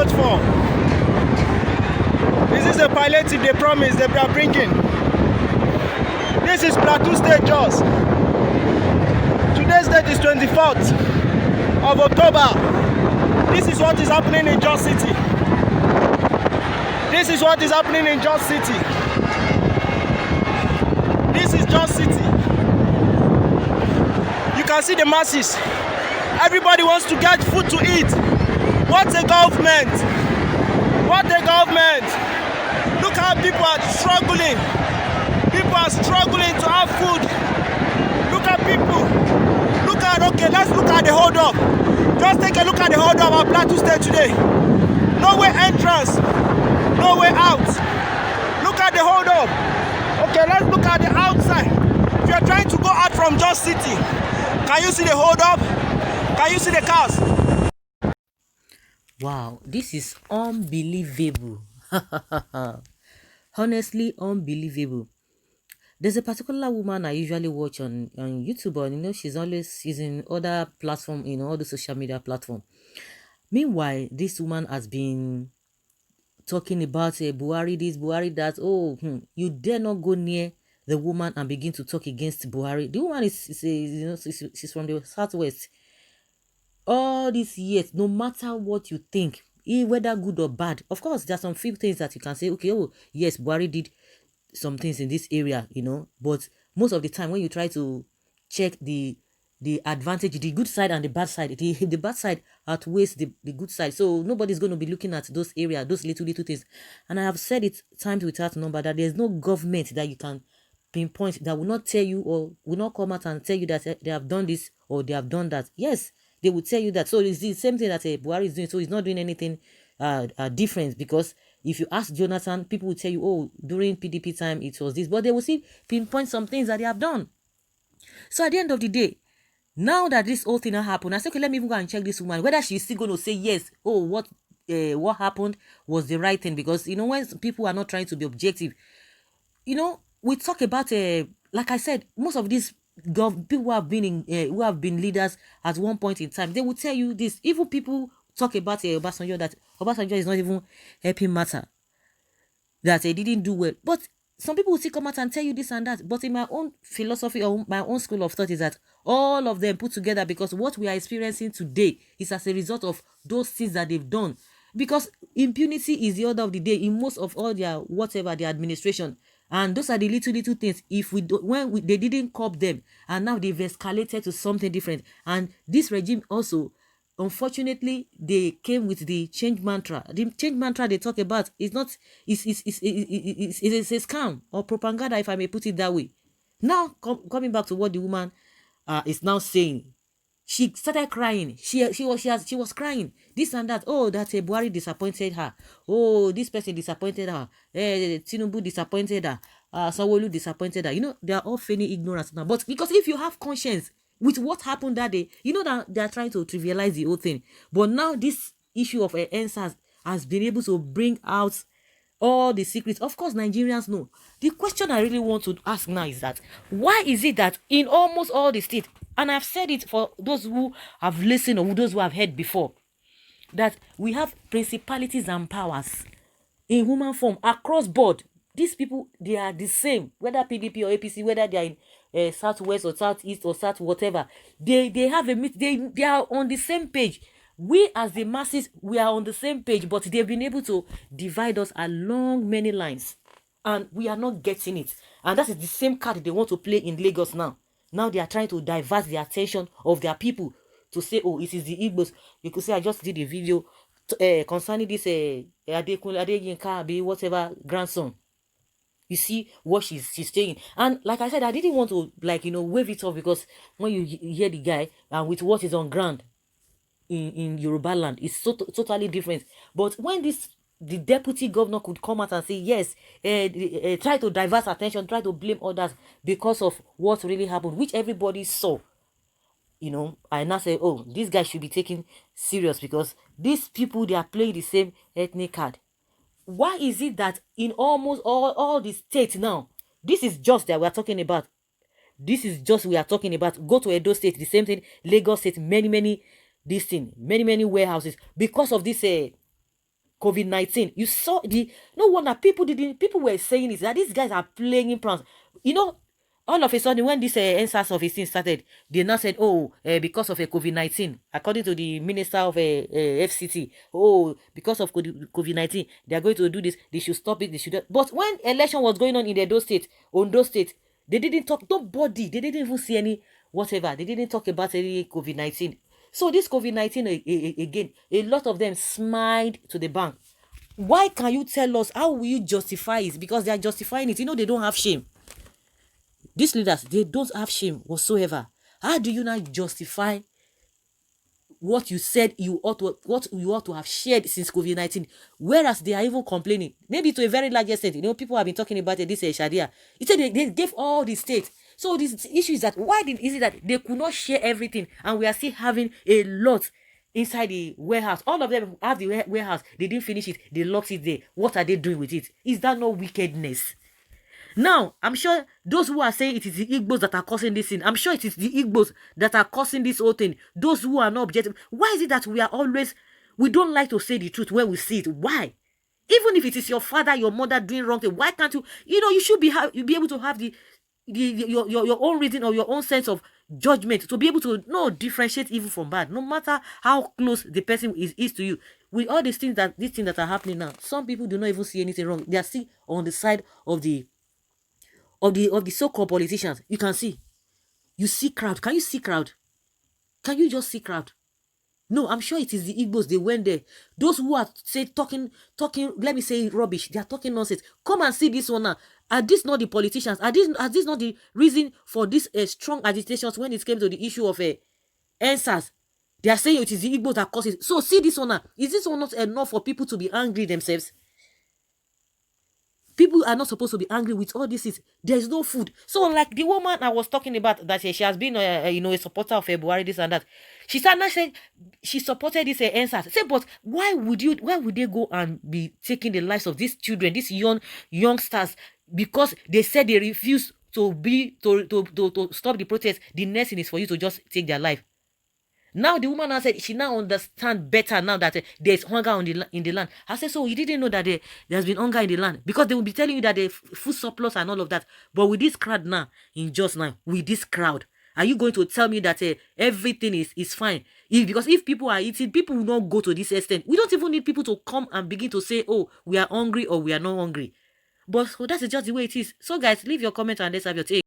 vote for? This is the palliative they promised they are bringing. This is Plateau State Jos. Today's date is 24th of October. This is what is happening in Jos City. This is what is happening in Jos City. This is Jos City. You can see the masses. Everybody wants to get food to eat. What a government! What a government! Look how people are struggling. People are struggling to have food. Look at people. Look at, okay, let's look at the hold up. Just take a look at the hold up of Plateau State today. No way entrance. No way out. Look at the hold up. Okay, let's look at the outside. If you're trying to go out from Jos City, can you see the hold up? Can you see the cars? Wow, this is unbelievable. Honestly, unbelievable. There's a particular woman I usually watch on YouTube, and she's always using other platform, all the social media platform. Meanwhile, this woman has been talking about Buhari this, Buhari that. Oh, you dare not go near the woman and begin to talk against Buhari. The woman she's from the southwest. All these years, no matter what you think, whether good or bad, of course, there are some few things that you can say, okay, oh, yes, Buhari did some things in this area, but most of the time when you try to check the advantage, the good side and the bad side, the bad side outweighs the good side. So nobody's going to be looking at those areas, those little things. And I have said it times without number that there's no government that you can pinpoint that will not tell you or will not come out and tell you that they have done this or they have done that. Yes, they will tell you that. So it's the same thing that Buhari is doing. So he's not doing anything different, because if you ask Jonathan, people will tell you, oh, during PDP time it was this, but they will see pinpoint some things that they have done. So at the end of the day, now that this whole thing happened, I said, okay, let me even go and check this woman, whether she's still going to say yes, oh, what happened was the right thing. Because when people are not trying to be objective, we talk about like I said, most of these people who have been leaders at one point in time, they will tell you this. Even people talk about Obasanjo, that Obasanjo is not even helping matter, that they didn't do well. But some people will still come out and tell you this and that. But in my own philosophy or my own school of thought is that all of them put together, because what we are experiencing today is as a result of those things that they've done. Because impunity is the order of the day in most of all their administration. And those are the little things. If they didn't cop them, and now they've escalated to something different. And this regime also, unfortunately, they came with the change mantra. The change mantra they talk about is not it's a scam or propaganda, if I may put it that way. Now coming back to what the woman is now saying, she started crying. She was crying this and that. Oh, that Buhari disappointed her. Oh, this person disappointed her. Tinubu disappointed her. Sanwo-Olu disappointed her. They are all feigning ignorance now. But because if you have conscience with what happened that day, that they are trying to trivialize the whole thing. But now this issue of EndSARS has been able to bring out all the secrets. Of course, Nigerians know. The question I really want to ask now is that, why is it that in almost all the states, and I've said it for those who have listened or those who have heard before, that we have principalities and powers in human form across board. These people, they are the same, whether PDP or APC, whether they are in southwest or southeast or south whatever. They have they are on the same page. We as the masses, we are on the same page, but they've been able to divide us along many lines, and we are not getting it. And that is the same card they want to play in Lagos now. Now they are trying to divert the attention of their people to say, oh, it is the Igbos. You could say, I just did a video concerning this Adeyinka, whatever grandson. You see what she's saying. And like I said, I didn't want to wave it off, because when you hear the guy and with what is on ground in Yoruba land, it's totally different. But when the deputy governor could come out and say, yes, try to divert attention, try to blame others because of what really happened, which everybody saw, I now say, oh, this guy should be taken serious, because these people, they are playing the same ethnic card. Why is it that in almost all the states now, this is just that we are talking about. This is just we are talking about. Go to Edo State, the same thing. Lagos State, many warehouses, because of this COVID-19. You saw no wonder people were saying it, that these guys are playing pranks. You know, all of a sudden, when this NSAS of his thing started, they now said, oh, because of a COVID-19, according to the minister of FCT, oh, because of COVID-19, they are going to do this, they should stop it, they should. But when election was going on in Ondo State, they didn't talk, nobody, they didn't even see any whatever, they didn't talk about any COVID-19. So this COVID-19, again, a lot of them smiled to the bank. Why can you tell us? How will you justify it? Because they are justifying it. You know, they don't have shame. These leaders, they don't have shame whatsoever. How do you now justify what you said what you ought to have shared since COVID-19, whereas they are even complaining, maybe to a very large extent? You know, people have been talking about this Sharia. It said they gave all the states. So this issue is that is it that they could not share everything, and we are still having a lot inside the warehouse? All of them have the warehouse. They didn't finish it. They locked it there. What are they doing with it? Is that not wickedness? Now, I'm sure those who are saying it is the Igbos that are causing this thing, I'm sure it is the Igbos that are causing this whole thing. Those who are not objective. Why is it that we don't like to say the truth when we see it? Why? Even if it is your father, your mother doing wrong thing, why can't you? You know, you should be able to have your own reason or your own sense of judgment to be able to differentiate evil from bad, no matter how close the person is to you. With all these things that are happening now, some people do not even see anything wrong. They are still on the side of the so-called politicians. You see crowd. Can you see crowd? Can you just see crowd? No, I'm sure it is the Igbos. They went there. Those who are talking, let me say rubbish, they are talking nonsense. Come and see this one now. Are these not the politicians? Are this not the reason for this strong agitations when it came to the issue of NSAS? They are saying it is the Igbos that cause it. So see this one now. Is this one not enough for people to be angry themselves? People are not supposed to be angry with all this. There is no food. So like the woman I was talking about, that she has been a supporter of Buhari, this and that. She started saying she supported this NSAS. Say, but why would they go and be taking the lives of these children, these youngsters, because they said they refuse to stop the protest? The next thing is for you to just take their life. Now the woman has said she now understands better now that there's hunger in the land. I said, so you didn't know that there's been hunger in the land? Because they will be telling you that the food surplus and all of that. But with this crowd now, with this crowd, are you going to tell me that everything is fine? Because if people are eating, people will not go to this extent. We don't even need people to come and begin to say, oh, we are hungry or we are not hungry. But so that's just the way it is. So guys, leave your comment and let's have your take.